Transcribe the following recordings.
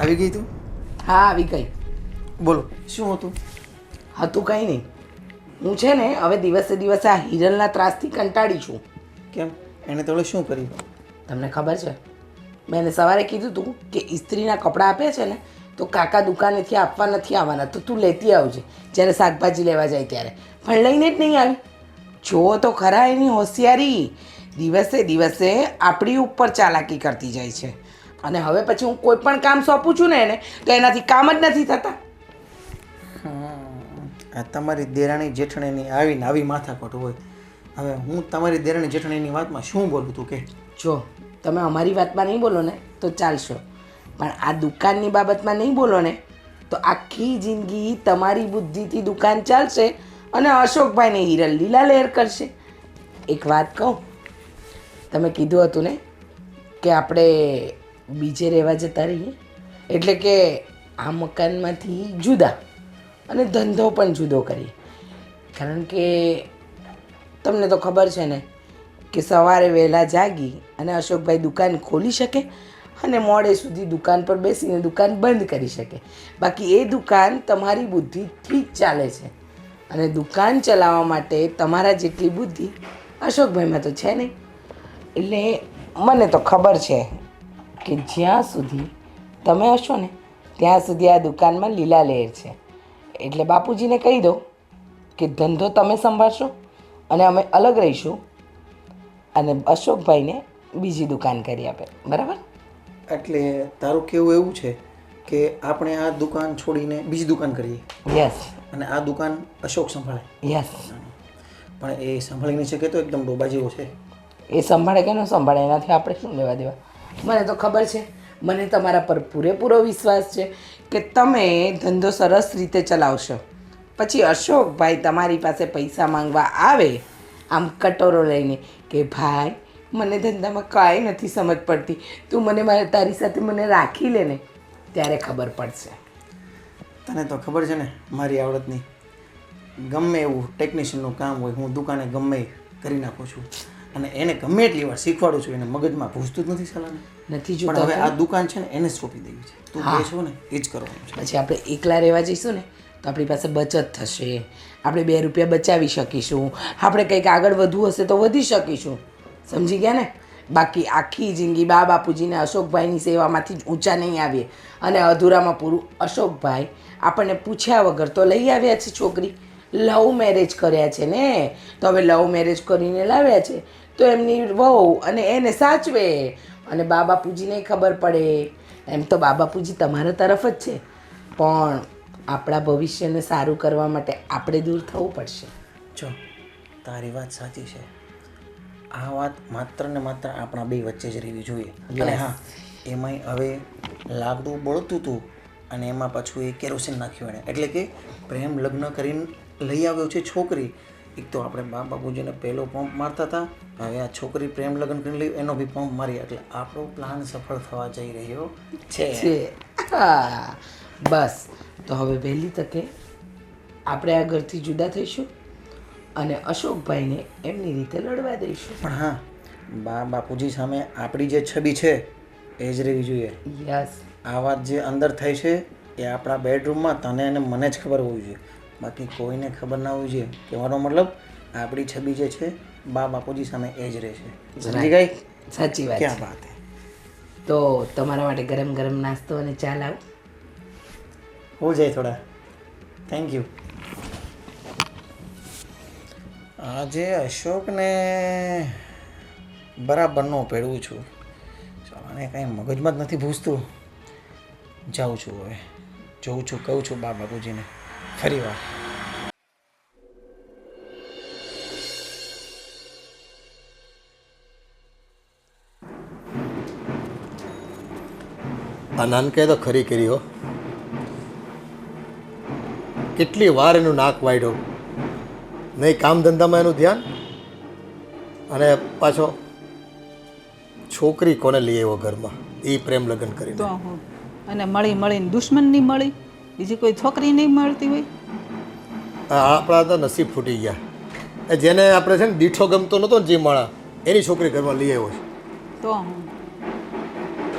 આવી ગઈ તું? હા આવી ગઈ. બોલો શું હતું? હતું કંઈ નહીં. હું છે ને હવે દિવસે દિવસે આ હિરલના ત્રાસથી કંટાળી છું. કેમ? એણે તો શું કર્યું? તમને ખબર છે મેં એને સવારે કીધું હતું કે ઇસ્ત્રીના કપડાં આપે છે ને તો કાકા દુકાનેથી આપવા નથી આવવાના, તો તું લેતી આવજે જ્યારે શાકભાજી લેવા જાય ત્યારે. પણ લઈને જ નહીં આવી. જુઓ તો ખરા એની હોશિયારી. દિવસે દિવસે આપણી ઉપર ચાલાકી કરતી જાય છે. અને હવે પછી હું કોઈ પણ કામ સોંપું છું ને એને તો એનાથી કામ જ નથી થતા. આ તમારી દેરાણી જેઠાણીની આવીને આવી માથાકૂટ હોય. હવે હું તમારી દેરાણી જેઠાણીની વાતમાં શું બોલું તું કે? જો તમે અમારી વાતમાં નહીં બોલો ને તો ચાલશો, પણ આ દુકાનની બાબતમાં નહીં બોલો ને તો આખી જિંદગી તમારી બુદ્ધિથી દુકાન ચાલશે અને અશોકભાઈને હિરલ લીલા લહેર કરશે. એક વાત કહું, તમે કીધું હતું ને કે આપણે બીજે રહેવા જતા રહીએ, એટલે કે આ મકાનમાંથી જુદા અને ધંધો પણ જુદો કરીએ. કારણ કે તમને તો ખબર છે ને કે સવારે વહેલા જાગી અને અશોકભાઈ દુકાન ખોલી શકે અને મોડે સુધી દુકાન પર બેસીને દુકાન બંધ કરી શકે. બાકી એ દુકાન તમારી બુદ્ધિથી જ ચાલે છે અને દુકાન ચલાવવા માટે તમારા જેટલી બુદ્ધિ અશોકભાઈમાં તો છે નહીં. એટલે મને તો ખબર છે કે જ્યાં સુધી તમે હશો ને ત્યાં સુધી આ દુકાનમાં લીલા લહેર છે. એટલે બાપુજીને કહી દો કે ધંધો તમે સંભાળશો અને અમે અલગ રહીશું અને અશોકભાઈને બીજી દુકાન કરી આપે. બરાબર? એટલે તારું કેવું એવું છે કે આપણે આ દુકાન છોડીને બીજી દુકાન કરીએ? યસ. અને આ દુકાન અશોક સંભાળે? યસ. પણ એ સંભાળી નહીં શકે તો એકદમ ડોબા જેવો છે. એ સંભાળે કે ન સંભાળે એનાથી આપણે શું લેવા દેવા. મને તો ખબર છે, મને તમારા પર પૂરેપૂરો વિશ્વાસ છે કે તમે ધંધો સરસ રીતે ચલાવશો. પછી અશોકભાઈ તમારી પાસે પૈસા માંગવા આવે આમ કટોરો લઈને કે ભાઈ મને ધંધામાં કાંઈ નથી સમજ પડતી, તું મને તારી સાથે મને રાખી લે ને, ત્યારે ખબર પડશે. તને તો ખબર છે ને મારી આવડતની. ગમે એવું ટેકનિશિયનનું કામ હોય હું દુકાને ગમે એ કરી નાખું છું અને એને ગમે એટલી વાર શીખવાડું છું. એને મગજમાં પૂછતું જ નથી સાલાને. નથી પણ જોતા હવે આ દુકાન છે ને એને જ સોંપી દેવી છે. તું કહે છો ને એ જ કરવાનું છે. પછી આપણે એકલા રહેવા જઈશું ને તો આપણી પાસે બચત થશે, આપણે 2 રૂપિયા બચાવી શકીશું, આપણે કંઈક આગળ વધવું હશે તો વધી શકીશું. સમજી ગયા ને? બાકી આખી જિંદગી બા બાપુજીને અશોકભાઈની સેવામાંથી જ ઊંચા નહીં આવીએ અને અધૂરામાં પૂરું. અશોકભાઈ આપણને પૂછ્યા વગર તો લઈ આવ્યા છે છોકરી. લવ મેરેજ કર્યા છે ને, તો હવે લવ મેરેજ કરીને લાવ્યા છે તો એમની વહુ અને એને સાચવે અને બા બાપુજીને ખબર પડે. એમ તો બા બાપુજી તમારા તરફ જ છે, પણ આપણા ભવિષ્યને સારું કરવા માટે આપણે દૂર થવું પડશે. જો તારી વાત સાચી છે. આ વાત માત્ર ને માત્ર આપણા બે વચ્ચે જ રહેવી જોઈએ. અને હા, એમાંય હવે લાકડું બળતું હતું અને એમાં પાછું એ કેરોસીન નાખ્યું એણે. એટલે કે પ્રેમ લગ્ન કરીને લઈ આવ્યો છે છોકરી. એક તો આપણે બા બાપુજીને પહેલો પંપ મારતા હતા, હવે આ છોકરી પ્રેમ લગ્ન કરીને લઈ એનો બી પંપ મારી. એટલે આપણો પ્લાન સફળ થવા જઈ રહ્યો છે. હા બસ, તો હવે વહેલી તકે આપણે આ ઘરથી જુદા થઈશું અને અશોકભાઈને એમની રીતે લડવા દઈશું. પણ હા, બા બાપુજી સામે આપણી જે છબી છે એ જ રહેવી જોઈએ. યસ. આ વાત જે અંદર થઈ છે એ આપણા બેડરૂમમાં તને અને મને જ ખબર હોવી જોઈએ, બાકી કોઈને ખબર ના હોવી જોઈએ. કહેવાનો મતલબ આપણી છબી જે છે બા બાપુજી સામે એ જ રહેશે. સમજી ગઈ? સાચી વાત. ક્યાં વાત હે. તો તમારા માટે ગરમ ગરમ નાસ્તો અને ચા લાવ. હો જાય થોડા. Thank you. આજે અશોકને બરાબરનો પેડવું છું. અને કાંઈ મગજમાં જ નથી ભૂસતું. જાઉં છું હવે, જોઉં છું, કહું છું બા બાપુજીને ફરી વાર. આ નાનકે તો ખરી કરી હો. કેટલી વાર એનું નાક વાઢ્યો, નહીં કામ ધંધામાં એનું ધ્યાન, અને પાછો છોકરી કોને લઈ આવ્યો ઘરમાં એ પ્રેમ લગ્ન કરીને. તો હું અને મળીને દુશ્મન નહીં મળી, બીજી કોઈ છોકરી નહીં મળતી હોય. આપણા તો નસીબ ફૂટી ગયા. એ જેને આપણે છે ને દીઠો ગમતો નહોતો ને જે માળા, એની છોકરી ઘરમાં લઈ આવ્યો છે. તો હું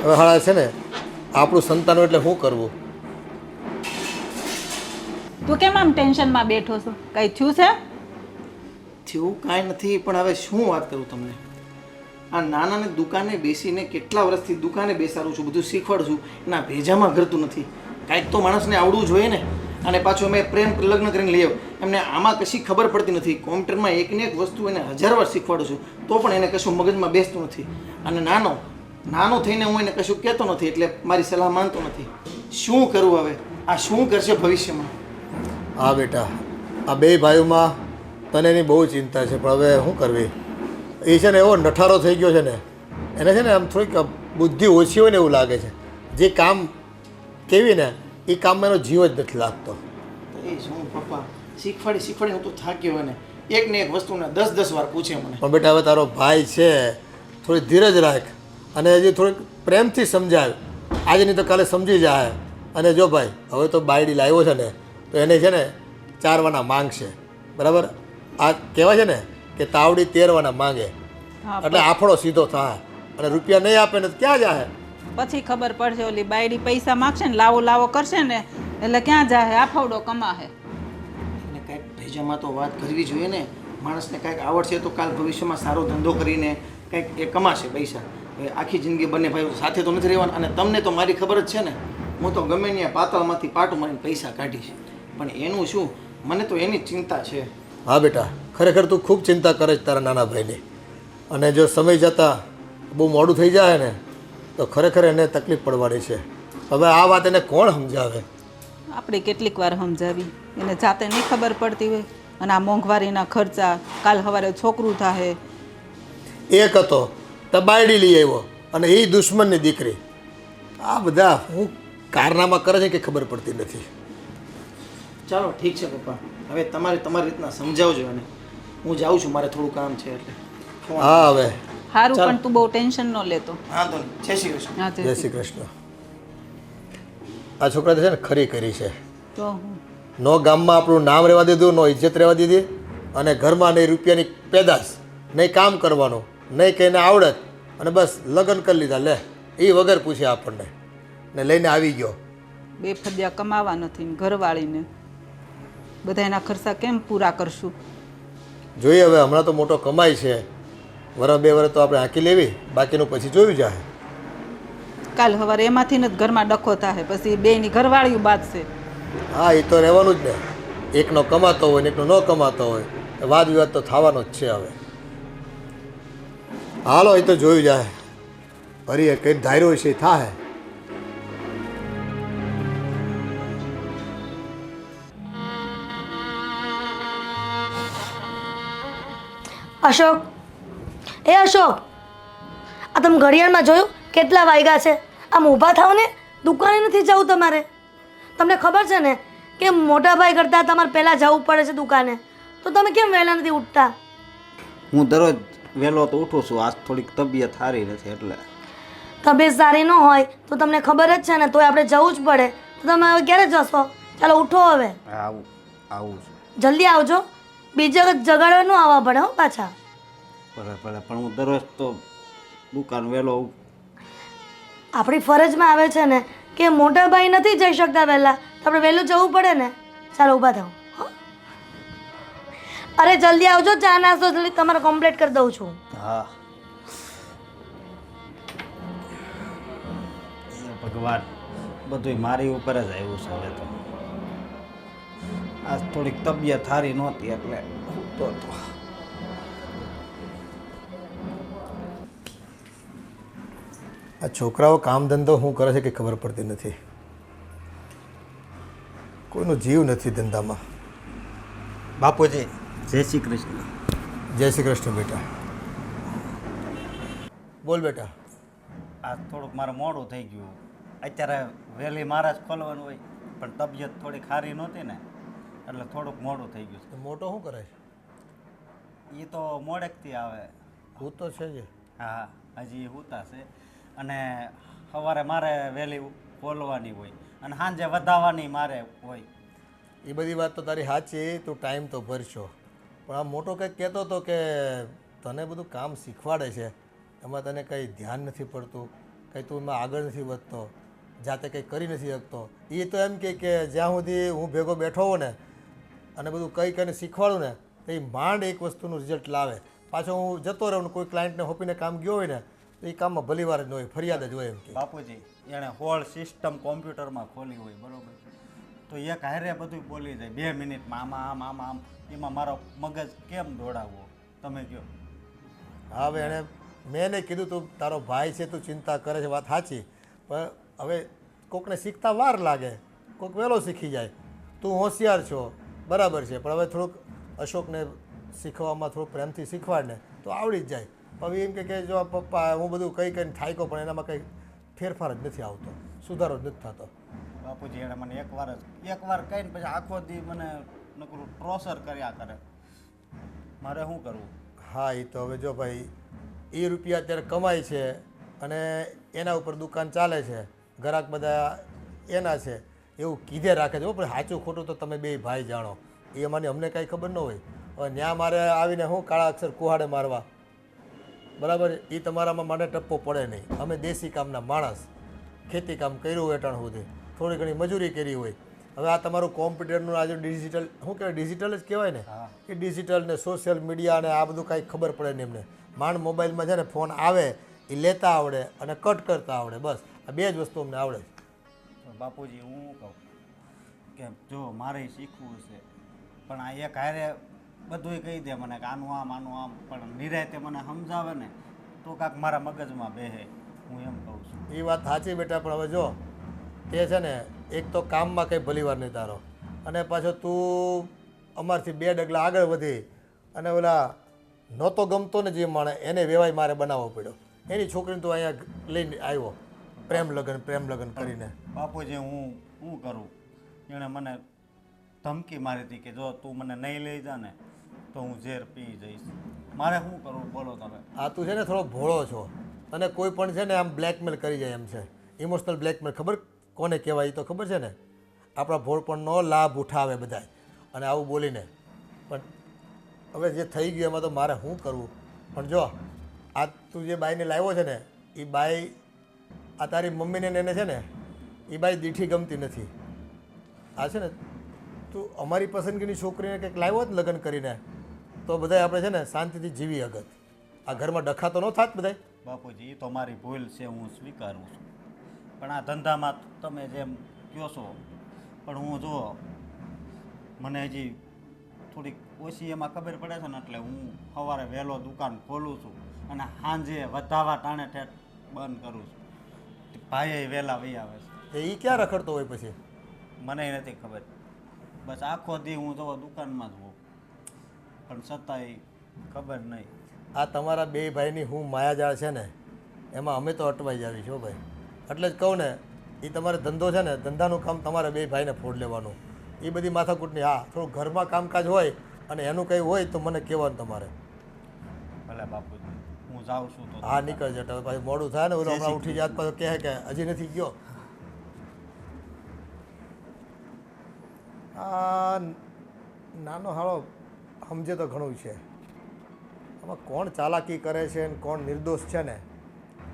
હવે હાળા છે ને આપણું સંતાનો એટલે શું કરવું? તું કેમ આમ ટેન્શનમાં બેઠો છો? કઈ થયું છે? થયું કાંઈ નથી, પણ હવે શું વાત કરું તમને. આ નાનાને દુકાને બેસીને કેટલા વર્ષથી દુકાને બેસાડું છું, બધું શીખવાડું છું, એના ભેજામાં ઘરતું નથી. કાંઈક તો માણસને આવડવું જોઈએ ને. અને પાછું અમે પ્રેમ લગ્ન કરીને લઈ આવ્યો. એમને આમાં કશી ખબર પડતી નથી. કોમ્પ્યુટરમાં એકને એક વસ્તુ એને 1000 વાર શીખવાડું છું, તો પણ એને કશું મગજમાં બેસતું નથી. અને નાનો થઈને હું એને કશું કહેતો નથી, એટલે મારી સલાહ માનતો નથી. શું કરવું હવે? આ શું કરશે ભવિષ્યમાં? હા બેટા, આ બે ભાઈઓમાં તને એની બહુ ચિંતા છે, પણ હવે શું કરવી? એ છે ને એવો નઠારો થઈ ગયો છે ને, એને છે ને આમ થોડીક બુદ્ધિ ઓછી હોય ને એવું લાગે છે. જે કામ કેવી ને એ કામમાં એનો જીવ જ નથી લાગતો. એ શું પપ્પા, શીખવાડી હું તો થાક્યો. અને એકને એક વસ્તુને 10 વાર પૂછે મને. પણ બેટા હવે તારો ભાઈ છે, થોડી ધીરજ રાખ અને હજી થોડીક પ્રેમથી સમજાવ. આજે નહીં તો કાલે સમજી જાય. અને જો ભાઈ હવે તો બાયડી લાવ્યો છે ને, તો એને છે ને ચારવાના માંગશે, બરાબર? આ કહેવાય છે ને કે તાવડી તેરવાના માંગે, હા, એટલે આફડો સીધો થાય. અને રૂપિયા નહીં આપે ને તો ક્યાં જાય? પછી ખબર પડશે. ઓલી બાયડી પૈસા માગશે ને, લાવો કરશે ને, એટલે ક્યાં જાય? આફવડો કમાશે. એને કાંઈક ભેજામાં તો વાત કરવી જોઈએ ને. માણસને કાંઈક આવડશે તો કાલ ભવિષ્યમાં સારો ધંધો કરીને કંઈક એ કમાશે પૈસા. હવે આખી જિંદગી બંને ભાઈઓ સાથે તો નથી રહેવાના. અને તમને તો મારી ખબર જ છે ને, હું તો ગમે ત્યાં પાતાળમાંથી પાટું મારીને પૈસા કાઢીશ. પણ એનું શું, મને તો એની ચિંતા છે. હા બેટા, ખરેખર તું ખૂબ ચિંતા કરે છે તારા નાના ભાઈની. અને જો સમય જતાં બહુ મોડું થઈ જાય ને તો ખરેખર એને તકલીફ પડવાની છે. હવે આ વાત એને કોણ સમજાવે? આપણે કેટલીક વાર સમજાવી, એને જાતે નહીં ખબર પડતી હોય. અને આ મોંઘવારીના ખર્ચા, કાલ સવારે છોકરું થાય. એક હતો તો બાયડી લઈ આવ્યો અને એ દુશ્મનની દીકરી. આ બધા હું કારનામા કરે છે કે ખબર પડતી નથી. ચાલો ઠીક છે પપ્પા, હવે તમારી રીતના સમજાવજો. અને હું જાઉં છું, મારે થોડું કામ છે એટલે. હા હવે સારું, પણ તું બહુ ટેન્શન ન લેતો. હા તો જય શ્રી કૃષ્ણ. હા, જય શ્રી કૃષ્ણ. આ છોકરા છે ને ખરી કરી છે. તો હું નો ગામમાં આપણું નામ રહેવા દીધું, નો ઇજ્જત રહેવા દીધી, અને ઘરમાં નહીં રૂપિયાની પેદાશ, નહીં કામ કરવાનું, નહીં કહીને આવડત, અને બસ લગ્ન કરી લીધા. લે, એ વગર પૂછે આપણને ને લઈને આવી ગયો. બે ફદ્યા કમાવા નથી ને ઘરવાળીને બધા એના ખર્ચા કેમ પૂરા કરશું? જોઈએ હવે, હમણાં તો મોટો કમાય છે, વરસ 2 વર્ષ તો આપણે હાંકી લેવી, બાકીનું પછી જોયું જાય. કાલ સવારે એમાંથી જ ઘરમાં ડખો થાય, પછી બેયની ઘરવાળીઓ બાંધશે. હા, એ તો રહેવાનું જ ને. એકનો કમાતો હોય ને એકનો ન કમાતો હોય, વાદ વિવાદ તો થવાનો જ છે. હવે હાલો, એ તો જોયું જાય. હરીએ કંઈ ધાર્યું છે એ થાય. અશોક, એ અશોક, આ તમે ઘડિયાળમાં જોયું કેટલા વાગ્યા છે? આમ ઊભા થાવ ને, દુકાને નથી જવું તમારે. તમને ખબર છે ને કે મોટા ભાઈ કરતાં તમારે પહેલાં જવું પડે છે દુકાને, તો તમે કેમ વહેલા નથી ઉઠતા? હું દરરોજ વહેલો તો ઉઠું છું, આજ થોડીક તબિયત સારી નથી એટલે. તબિયત સારી ન હોય તો તમને ખબર જ છે ને, તોય આપણે જવું જ પડે. તો તમે હવે ક્યારે જશો? ચાલો ઉઠો હવે, આવું છું. જલ્દી આવજો. બીજી વખત જગાડવા ન આવવા પડે હો પાછા. ભલે પણ હું દરરોજ તો દુકાન વહેલો આપણી ફરજમાં આવે છે ને કે મોટા ભાઈ નથી જઈ શકતા વહેલા, તો આપણે વહેલું જવું પડે ને. ચાલો ઊભા થાવ. અરે જલ્દી આવજો, ચા નાસ્તો જલ્દી તમારે કમ્પ્લીટ કરી દઉં છું. હા. ભગવાન, બધું મારી ઉપર જ આવ્યું છે હવે તો. આજ થોડીક તબિયત સારી નહોતી એટલે ઉઠતો હતો. આ છોકરાઓ કામ ધંધો શું કરે છે કે ખબર પડતી નથી. કોઈનો જીવ નથી ધંધામાં. બાપુજી, જય શ્રી કૃષ્ણ. જય શ્રી કૃષ્ણ બેટા. બોલ બેટા. આજ થોડુંક મારે મોડું થઈ ગયું. અત્યારે વહેલી મારા જ ખોલવાનું હોય, પણ તબિયત થોડીક સારી નહોતી ને એટલે થોડુંક મોડું થઈ ગયું છે. મોટો શું કરે છે? એ તો મોડેકથી આવે. હું તો છે જ. હા, હજી હુતા છે. અને સવારે મારે વહેલી ખોલવાની હોય અને સાંજે વધાવવાની મારે હોય. એ બધી વાત તો તારી સાચી, તું ટાઈમ તો ભરશો, પણ આ મોટો કંઈક કહેતો હતો કે તને બધું કામ શીખવાડે છે, એમાં તને કંઈ ધ્યાન નથી પડતું, કંઈ તું એમાં આગળ નથી વધતો. જાતે કંઈ કરી નથી શકતો. એ તો એમ કે જ્યાં સુધી હું ભેગો બેઠો હોઉં ને અને બધું કંઈ કરીને શીખવાડું ને તો એ માંડ એક વસ્તુનું રિઝલ્ટ લાવે. પાછો હું જતો રહું ને કોઈ ક્લાયન્ટને હોપીને કામ ગયો હોય ને તો એ કામમાં ભલી વાર જ ન હોય, ફરિયાદ જ હોય એમ કે. બાપુજી એણે હોલ સિસ્ટમ કોમ્પ્યુટરમાં ખોલી હોય બરોબર, તો એક હારે બધું બોલી જાય 2 મિનિટમાં આમ એમાં મારો મગજ કેમ દોડાવવો તમે કહો. હા હવે એણે મેં એને કીધું તું તારો ભાઈ છે, તું ચિંતા કરે છે, વાત સાચી, પણ હવે કોકને શીખતા વાર લાગે, કોક વહેલો શીખી જાય. તું હોશિયાર છો બરાબર છે, પણ હવે થોડુંક અશોકને શીખવામાં થોડુંક પ્રેમથી શીખવાડ ને તો આવડી જ જાય. હવે એમ કે જો પપ્પા હું બધું કંઈ કરીને થાક્યો પણ એનામાં કંઈ ફેરફાર જ નથી આવતો, સુધારો જ નથી થતો. બાપુજી એણે મને એકવાર કહીને પછી આખો દી મને નકરું પ્રોસર કર્યા કરે, મારે શું કરવું? હા એ તો હવે જો ભાઈ એ રૂપિયા અત્યારે કમાય છે અને એના ઉપર દુકાન ચાલે છે, ગ્રાહક બધા એના છે એવું કીધે રાખે છે. પણ સાચું ખોટું તો તમે બે ભાઈ જાણો, એ અમારી અમને કાંઈ ખબર ન હોય. હવે ત્યાં મારે આવીને હું કાળા અક્ષર કુહાડે મારવા બરાબર, એ તમારામાં મને ટપ્પો પડે નહીં. અમે દેશી કામના માણસ, ખેતી કામ કર્યું હોય અટાણ સુધી, થોડી ઘણી મજૂરી કરી હોય. હવે આ તમારું કોમ્પ્યુટરનું આજે ડિજિટલ શું કહેવાય, ડિજિટલ જ કહેવાય ને, એ ડિજિટલ ને સોશિયલ મીડિયા અને આ બધું કાંઈ ખબર પડે નહીં એમને. માંડ મોબાઈલમાં છે ને ફોન આવે એ લેતા આવડે અને કટ કરતા આવડે, બસ આ 2 જ વસ્તુ અમને આવડે છે. તો બાપુજી હું કહું કે જો મારે શીખવું છે પણ આ એક હારે બધુંય કહી દે મને કે આનું આમ, પણ નિરાયતે મને સમજાવે ને તો કાંક મારા મગજમાં બેહે, હું એમ કહું છું. એ વાત સાચી બેટા, પણ હવે જો તે છે ને એક તો કામમાં કંઈ ભલીવાર નહીં તારો, અને પાછો તું અમારથી 2 ડગલા આગળ વધી અને ઓલા નહોતો ગમતો ને જે માણે એને વેવાય મારે બનાવવો પડ્યો. એની છોકરીને તું અહીંયા લઈને આવ્યો પ્રેમ લગ્ન કરીને. બાપુજી હું કરું? એણે મને ધમકી મારી હતી કે જો તું મને નહીં લઈ જા ને તો હું ઝેર પી જઈશ. મારે શું કરવું બોલો તમે? આ તું છે ને થોડો ભોળો છો અને કોઈ પણ છે ને આમ બ્લેકમેલ કરી જાય એમ છે. ઇમોશનલ બ્લેકમેલ ખબર કોને કહેવાય એ તો ખબર છે ને? આપણા ભોળપણનો લાભ ઉઠાવે બધાય અને આવું બોલીને. પણ હવે જે થઈ ગયું એમાં તો મારે શું કરવું? પણ જો આ તું જે બાઈને લાવ્યો છે ને એ બાઈ આ તારી મમ્મીને ને એને છે ને એ બાઈ દીઠી ગમતી નથી. આ છે ને તું અમારી પસંદગીની છોકરીને કંઈક લાવ્યો જ લગ્ન કરીને તો બધાય આપણે છે ને શાંતિથી જીવી અગત. આ ઘરમાં ડખા તો ન થાત બધાય. બાપુજી એ તો મારી ભૂલ છે, હું સ્વીકારું છું, પણ આ ધંધામાં તમે જેમ કહો છો પણ હું જો મને હજી થોડીક ઓછી એમાં ખબર પડે છે ને એટલે હું સવારે વહેલો દુકાન ખોલું છું અને સાંજે વધાવા ટાણે ઠેઠ બંધ કરું છું. ભાઈ વહેલા વહી આવે છે. એ ક્યાં રખડતો હોય પછી? મને નથી ખબર, બસ આખો દી હું જો દુકાનમાં જ હોઉં પણ છતાંય ખબર નહીં. આ તમારા 2 ભાઈની હું માયાજાળ છે ને એમાં અમે તો અટવાઈ જાવી છો ભાઈ. એટલે જ કહું ને એ તમારો ધંધો છે ને ધંધાનું કામ તમારે 2 ભાઈને ફોડ લેવાનું. એ બધી માથાકૂટની હા થોડું ઘરમાં કામકાજ હોય અને એનું કંઈ હોય તો મને કહેવાનું તમારે. ભલે બાપુજી હું જાઉં છું તો. હા નીકળ જટ, હવે પાછું મોડું થાય ને ઓલો હમણાં ઉઠી જાત પાછો કહે કે હજી નથી ગયો. આ નાનો હાળો સમજે તો ઘણું છે, આમાં કોણ ચાલાકી કરે છે ને કોણ નિર્દોષ છે ને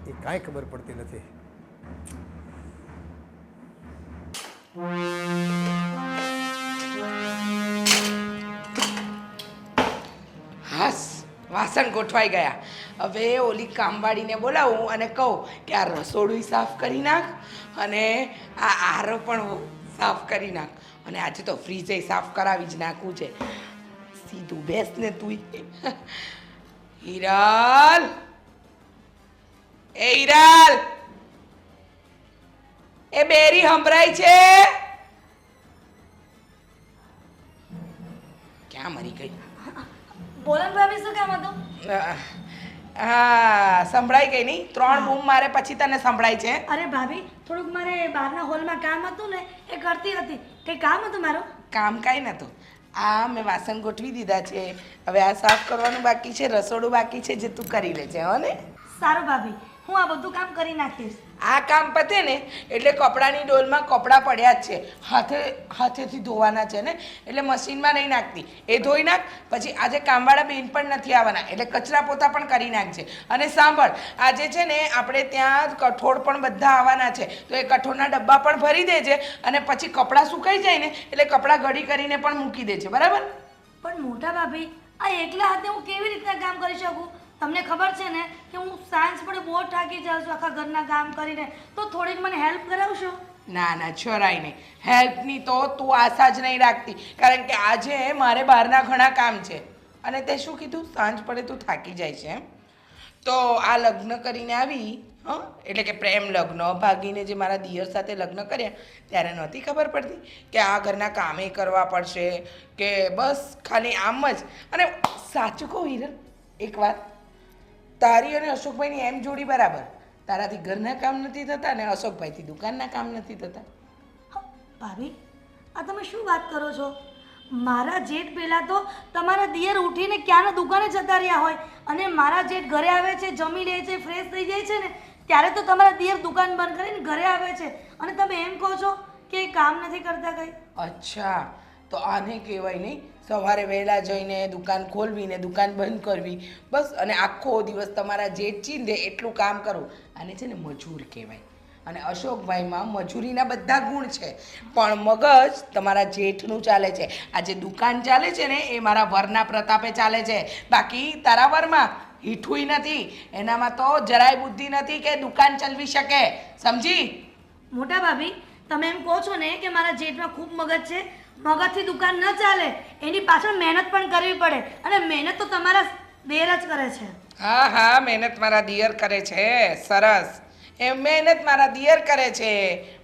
એ કાંઈ ખબર પડતી નથી. હાસ વાસણ ગોઠવાઈ ગયા. હવે ઓલી કામવાળીને બોલાવું અને કહું કે આ રસોડું સાફ કરી નાખ અને આ આરો પણ સાફ કરી નાખ અને આજે તો ફ્રીજે સાફ કરાવી જ નાખવું છે. સીધું બેસ ને તું. હિરલ, એ હિરલ, એ બેરી સંભળાય છે? ક્યાં મરી ગઈ? બોલો ને ભાભી, શું કામ હતું? હા સંભળાઈ ગઈ નહીં? 3 બૂમ મારે પછી તને સંભળાય છે? અરે ભાભી, થોડુંક મારે બહારના હોલમાં કામ હતું ને એ કરતી હતી. કંઈ કામ હતું મારું? કામ કાંઈ નહોતું. આ મેં વાસણ ગોઠવી દીધા છે, હવે આ સાફ કરવાનું બાકી છે, રસોડું બાકી છે, જે તું કરી લેજે હો ને. સારું ભાભી, હું આ બધું કામ કરી નાખીશ. આ કામ પતે ને એટલે કપડાની ડોલમાં કપડાં પડ્યા જ છે, હાથેથી ધોવાના છે ને, એટલે મશીનમાં નહીં નાખતી. એ ધોઈ નાખ. પછી આજે કામવાળા બેન પણ નથી આવવાના, એટલે કચરા પોતા પણ કરી નાખજે. અને સાંભળ, આજે છે ને આપણે ત્યાં કઠોળ પણ બધા આવવાના છે, તો એ કઠોળના ડબ્બા પણ ભરી દેજે. અને પછી કપડાં સુકાઈ જાય ને એટલે કપડાં ઘડી કરીને પણ મૂકી દેજે, બરાબર? પણ મોટા ભાભી, આ એકલા હાથે હું કેવી રીતના કામ કરી શકું? તમને ખબર છે ને કે હું સાંજ પડે બહુ થાકી જાઉં છું આખા ઘરના કામ કરીને, તો થોડીક મને હેલ્પ કરાવશો? ના ના, જરાય નહીં. હેલ્પની તો તું આશા જ નહીં રાખતી, કારણ કે આજે મારે બહારના ઘણા કામ છે. અને તે શું કીધું? સાંજ પડે તું થાકી જાય છે એમ? તો આ લગ્ન કરીને આવી, એટલે કે પ્રેમ લગ્ન, ભાગીને જે મારા દિયર સાથે લગ્ન કર્યા ત્યારે નહોતી ખબર પડતી કે આ ઘરના કામે કરવા પડશે, કે બસ ખાલી આમ જ. અને સાચું કહું હિરલ, એક વાત, તારી અને અશોકભાઈની એમ જોડી બરાબર. તારાથી ઘરના કામ નથી થતા ને અશોકભાઈથી દુકાનના કામ નથી થતા. ભાભી, આ તમે શું વાત કરો છો? મારા જેઠ પહેલાં તો તમારા દિયર ઉઠીને ક્યાંના દુકાને જતા રહ્યા હોય, અને મારા જેઠ ઘરે આવે છે, જમી લે છે, ફ્રેશ થઈ જાય છે ને, ત્યારે તો તમારા દિયર દુકાન બંધ કરીને ઘરે આવે છે, અને તમે એમ કહો છો કે એ કામ નથી કરતા કંઈ? અચ્છા, તો આને કહેવાય નહીં સવારે વહેલા જઈને દુકાન ખોલવી ને દુકાન બંધ કરવી, બસ. અને આખો દિવસ તમારા જેઠ ચીંધે એટલું કામ કરવું. આને છે ને મજૂર કહેવાય. અને અશોકભાઈમાં મજૂરીના બધા ગુણ છે, પણ મગજ તમારા જેઠનું ચાલે છે. આ જે દુકાન ચાલે છે ને એ મારા વરના પ્રતાપે ચાલે છે, બાકી તારા વરમાં હીઠુંય નથી. એનામાં તો જરાય બુદ્ધિ નથી કે દુકાન ચલાવી શકે, સમજી? મોટા ભાભી, તમે એમ કહો છો ને કે મારા જેઠમાં ખૂબ મગજ છે. મગજથી દુકાન ન ચાલે, એની પાછળ મહેનત પણ કરવી પડે, અને મહેનત તો તમારા દેર જ કરે છે. હા હા, મહેનત મારા દિયર કરે છે. સરસ, એ મહેનત મારા દિયર કરે છે,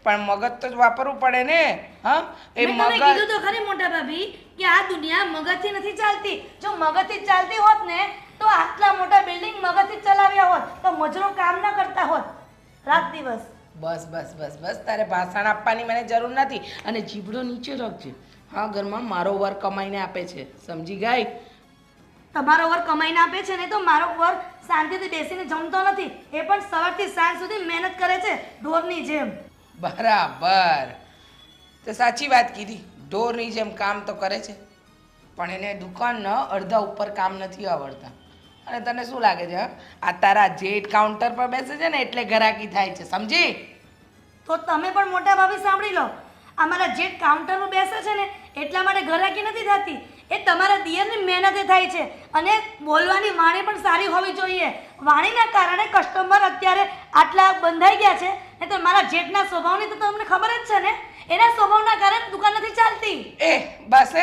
પણ મગજ તો જ વાપરવું પડે ને. હા, એ મેં તમને મગજ કીધું તો ખરી મોટા ભાભી કે આ દુનિયા મગજથી નથી ચાલતી. જો મગજથી ચાલતી હોત ને તો આટલા મોટા બિલ્ડિંગ મગજથી ચલાવ્યા હોત, તો મજૂરો કામ ના કરતા હોત રાત દિવસ. બસ બસ બસ બસ, તારે ભાષણ આપવાની મને જરૂર નથી. અને જીભડો નીચે રાખજે. હા, ઘરમાં મારો વર કમાઈને આપે છે, સમજી ગઈ? તમારો વર કમાઈને આપે છે ને, તો મારો વર શાંતિથી બેસીને જમતો નથી. એ પણ સવારથી સાંજ સુધી મહેનત કરે છે ઢોરની જેમ. બરાબર, તો સાચી વાત કીધી. ઢોરની જેમ કામ તો કરે છે, પણ એને દુકાનના અડધા ઉપર કામ નથી આવડતા. અને તને શું લાગે છે, આ તારા જેટ કાઉન્ટર પર બેસે છે ને એટલે ઘરાકી થાય છે, સમજી? તો તમે પણ મોટા ભાભી સાંભળી લો, અમારા જેટ કાઉન્ટર પર બેસે છે ને એટલા માટે ઘરાકી નથી થતી, એ તમારા દિયરની મહેનતે થાય છે. અને બોલવાની વાણી પણ સારી હોવી જોઈએ. વાણીના કારણે કસ્ટમર અત્યારે આટલા બંધાઈ ગયા છે, ને તો મારા જેટના સ્વભાવની તો તમને ખબર જ છે ને, એના સ્વભાવના કારણે દુકાન નથી ચાલતી. બસ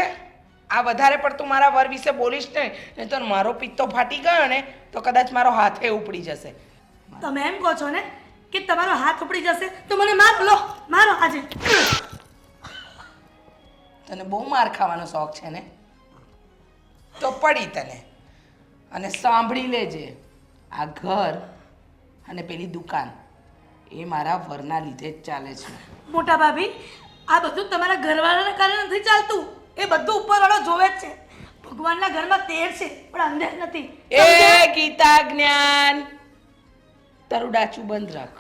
આ વધારે પડતું મારા વર વિશે બોલીશ નહીં તો મારો પિત્તો ફાટી ગયો ને તો કદાચ મારો હાથે ઉપડી જશે. તમે એમ કહો છો ને કે તમારો હાથ ઉપડી જશે તો મને મારો, લો મારો આજે. તને બહુ માર ખાવાનો શોખ છે ને, તો પડી તને. અને સાંભળી લેજે, આ ઘર અને પેલી દુકાન એ મારા વરના લીધે જ ચાલે છે. મોટા ભાભી, આ બધું તમારા ઘરવાળાના કારણે નથી ચાલતું, એ બધું ઉપરવાળો જોવે જ છે. ભગવાનના ઘરમાં તેર છે પણ અંદર નથી. એ ગીતા જ્ઞાન, તારું ડાચું બંધ રાખ.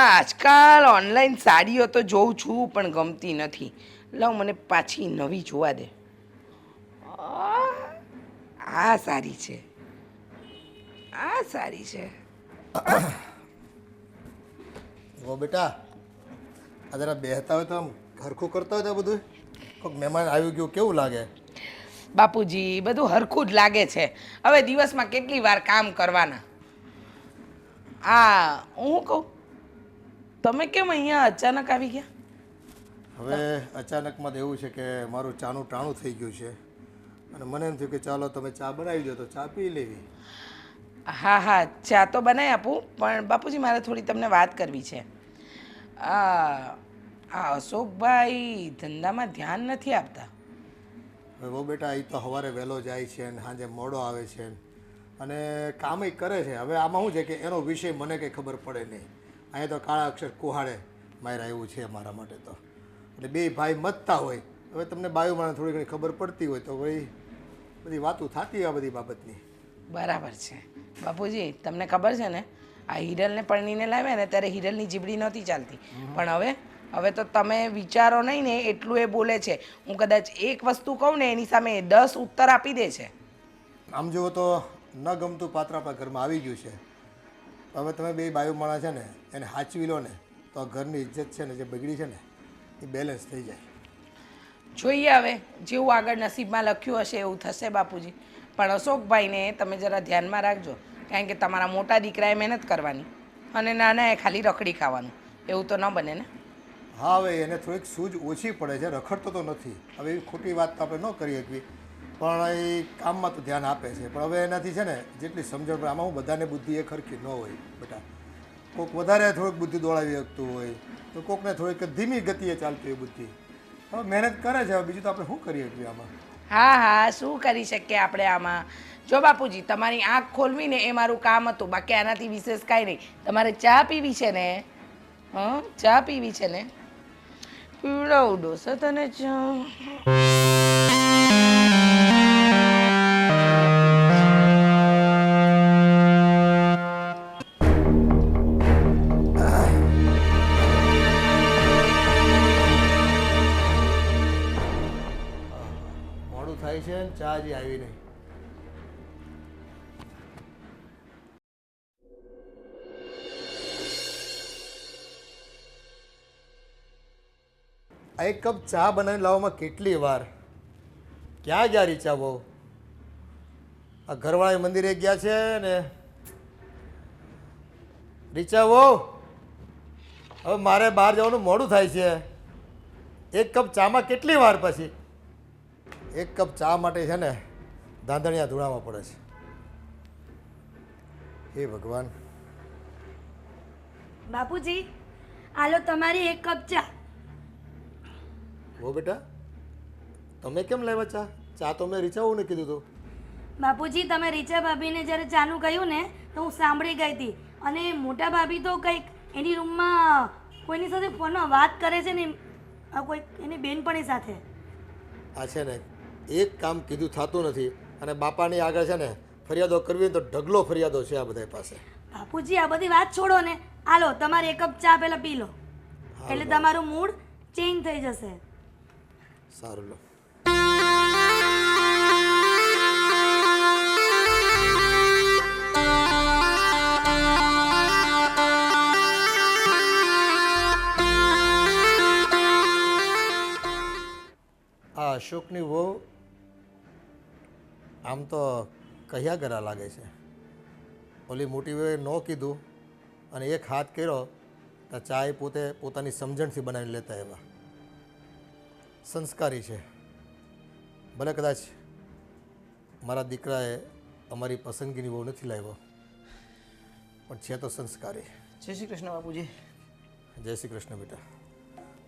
આજકાલ ઓનલાઈન સાડીઓ તો જોઉં છું પણ ગમતી નથી. લાવ મને પાછી નવી જોવા દે. આ સારી છે, આ સારી છે. ઓ બેટા, આ જરા બેહતા હોય તો આમ હરખું કરતા હોય તો બધું કોઈક મહેમાન આવી ગયું કેવું લાગે? બાપુજી, બધું હરખું જ લાગે છે. હવે દિવસમાં કેટલી વાર કામ કરવાના. હું કહું, તમે કેમ અહીંયા અચાનક આવી ગયા? હવે અચાનકમાં તો એવું છે કે મારું ચાનું ટાણું થઈ ગયું છે, અને મને એમ થયું કે ચાલો તમે ચા બનાવી દો તો ચા પી લેવી. હા હા, ચા તો બનાવી આપું, પણ બાપુજી મારે થોડી તમને વાત કરવી છે. આ અશોકભાઈ ધંધામાં ધ્યાન નથી આપતા. હવે બહુ બેટા, એ તો સવારે વહેલો જાય છે અને સાંજે મોડો આવે છે અને કામય કરે છે. હવે આમાં શું છે કે એનો વિષય મને કંઈ ખબર પડે નહીં, અહીંયા તો કાળા અક્ષર કુહાડે માર્યા એવું છે મારા માટે તો. એટલે બે ભાઈ મતતા હોય, હવે તમને બાયુમાને થોડી ઘણી ખબર પડતી હોય તો ભાઈ બધી વાતો થતી હોય આ બધી બાબતની. બરાબર છે બાપુજી, તમને ખબર છે ને આ હિરલને પરણીને લાવ્યા ને ત્યારે હિરલની જીબડી નહોતી ચાલતી, પણ હવે તો તમે વિચારો નહીં ને એટલું એ બોલે છે. હું કદાચ એક વસ્તુ કહું ને એની સામે 10 ઉત્તર આપી દે છે. આમ જુઓ તો ન ગમતું પાત્ર આપણા ઘરમાં આવી ગયું છે. હવે તમે બે બાયુમાણા છે ને એને સાચવી લો ને તો આ ઘરની ઇજ્જત છે ને જે બગડી છે ને એ બેલેન્સ થઈ જાય. જોઈએ હવે જેવું આગળ નસીબમાં લખ્યું હશે એવું થશે બાપુજી. પણ અશોકભાઈને તમે જરા ધ્યાનમાં રાખજો, કારણ કે તમારા મોટા દીકરાએ મહેનત કરવાની અને નાનાએ ખાલી રખડી ખાવાનું. એવું તો ન બને ને. હા, હવે એને થોડીક સૂઝ ઓછી પડે છે, રખડતો તો નથી. હવે એવી ખોટી વાત તો આપણે ન કરી શકીએ, પણ એ કામમાં તો ધ્યાન આપે છે. પણ હવે એનાથી છે ને જેટલી સમજણ પડે, આમાં હું બધાને બુદ્ધિ એક સરખી ન હોય બેટા. કોઈક વધારે થોડીક બુદ્ધિ દોડાવી શકતું હોય તો કોઈકને થોડીક ધીમી ગતિએ ચાલતી હોય બુદ્ધિ. હવે મહેનત કરે છે, હવે બીજું તો આપણે શું કરી શકીએ આમાં? હા, શું કરી શકીએ આપણે આમાં? જો બાપુજી, તમારી આંખ ખોલવીને એ મારું કામ હતું, બાકી આનાથી વિશેષ કાંઈ નહીં. તમારે ચા પીવી છે ને? ચા પીવી છે ને? પીવડાવું ડોસા તને ચા. મોડું થાય છે ને ચા હજી આવી નહીં. આ એક કપ ચા બનાવીને લાવવામાં કેટલી વાર? ક્યાં ગયા રીચા બહુ? આ ઘરવાળા મંદિરે ગયા છે ને. રીચા બહુ, હવે મારે બહાર જવાનું મોડું થાય છે. એક કપ ચામાં કેટલી વાર પછી? એક કપ ચા માટે છે ને દાંધણિયા ધૂળામાં પડે છે. હે ભગવાન. બાપુજી, આલો તમારી એક કપ ચા. હો બેટા, તમે કેમ લાવ્યા ચા? ચા તો મેં રીચાઓને કીધું હતું. બાપુજી, તમે રીચા ભાભીને જ્યારે ચાનું કહ્યું ને તો હું સાંભળી ગઈ હતી. અને મોટા ભાભી તો કંઈક એની રૂમમાં કોઈની સાથે ફોનમાં વાત કરે છે ને, કોઈ એની બેનપણી સાથે. આ છે ને એક કામ કીધું થતું નથી, અને બાપાની આગળ છે ને ફરિયાદો કરવી હોય તો ઢગલો ફરિયાદો છે આ બધા પાસે. બાપુજી, આ બધી વાત છોડો ને, આલો તમારી એક કપ ચા પહેલાં પી લો, એટલે તમારું મૂડ ચેન્જ થઈ જશે. સારું લો. આ અશોકની વહુ આમ તો કયા ગરા લાગે છે. ઓલી મોટી વહુએ ન કીધું અને એક હાથ કર્યો તો ચા એ પોતે પોતાની સમજણથી બનાવીને લેતા એવા સંસ્કારી છે. ભલે કદાચ મારા દીકરાએ અમારી પસંદગીની વહુ નથી લાવ્યો, પણ છે તો સંસ્કારી. જય શ્રી કૃષ્ણ બાપુજી. જય શ્રી કૃષ્ણ બેટા.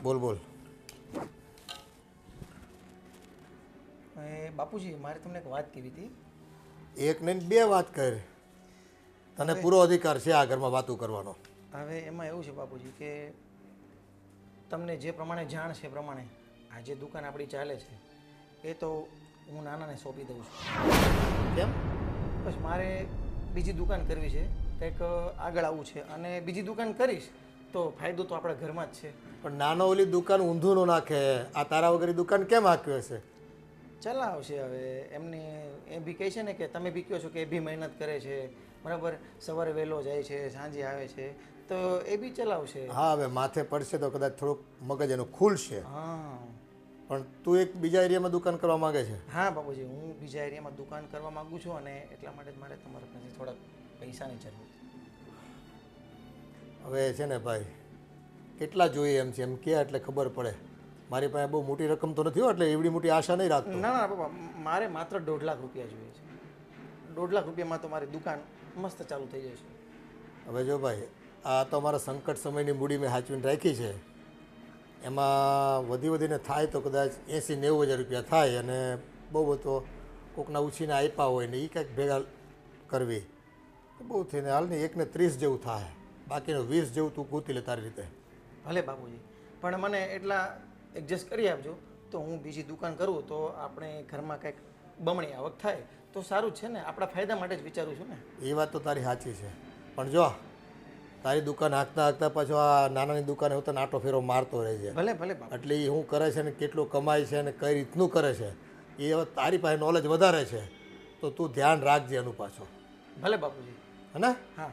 બોલ બોલ. બાપુજી, મારે તમને એક વાત કહેવી હતી. એક નહીં બે વાત કર, તને પૂરો અધિકાર છે આ ઘરમાં વાતો કરવાનો. હવે એમાં એવું છે બાપુજી કે તમને જે પ્રમાણે જાણ છે એ પ્રમાણે આ જે દુકાન આપણી ચાલે છે એ તો હું નાનાને સોંપી દઉં છું. કેમ? બસ મારે બીજી દુકાન કરવી છે, કંઈક આગળ આવવું છે, અને બીજી દુકાન કરીશ તો ફાયદો તો આપણા ઘરમાં જ છે. પણ નાનો ઓલી દુકાન ઊંધું ન નાખે. આ તારા વગર દુકાન કેમ આંક્યો હશે? ચલાવશે. હવે એમને એ બી કહે છે ને કે તમે બી કહો છો કે એ બી મહેનત કરે છે, બરાબર, સવારે વહેલો જાય છે, સાંજે આવે છે, તો એ બી ચલાવશે. હા, હવે માથે પડશે તો કદાચ થોડુંક મગજ એનું ખુલશે. હા, પણ તું એક બીજા એરિયામાં દુકાન કરવા માંગે છે? હા બાપુજી, હું બીજા એરિયામાં દુકાન કરવા માગું છું, અને એટલા માટે જ મારે તમારા પાસેથી થોડાક પૈસાની જરૂર છે. હવે છે ને ભાઈ, કેટલા જોઈએ એમ છે, એમ કે એટલે ખબર પડે. મારી પાસે બહુ મોટી રકમ તો નથી હો, એટલે એવડી મોટી આશા નહીં રાખતો. ના ના બાપા, મારે માત્ર 1.5 લાખ રૂપિયા જોઈએ છે. 1.5 લાખ રૂપિયામાં તો મારી દુકાન મસ્ત ચાલુ થઈ જશે. હવે જો ભાઈ, આ તો અમારા સંકટ સમયની મૂડી મેં સાચવીને રાખી છે. એમાં વધીને થાય તો કદાચ 80-90 હજાર રૂપિયા થાય, અને બહુ તો કોકના ઉછીને આપ્યા હોય ને એ કંઈક ભેગા કરવી તો બહુ થઈને હાલ ને 1 ને 30 જેવું થાય. બાકીનું 20 જેવું તું ગોતી લે તારી રીતે. ભલે બાપુજી, પણ મને એટલા એડજસ્ટ કરી આપજો તો હું બીજી દુકાન કરું તો આપણે ઘરમાં કંઈક બમણી આવક થાય તો સારું જ છે ને, આપણા ફાયદા માટે જ વિચારું છું ને. એ વાત તો તારી સાચી છે, પણ જો તારી દુકાન હાંકતા હાંકતા પાછો આ નાનાની દુકાને હું તને આટો ફેરો મારતો રહે છે. ભલે ભલે બાપુ. એટલે એ શું કરે છે ને કેટલું કમાય છે અને કઈ રીતનું કરે છે એ હવે તારી પાસે નોલેજ વધારે છે, તો તું ધ્યાન રાખજે એનું પાછો, ભલે બાપુજી. હે ને? હા,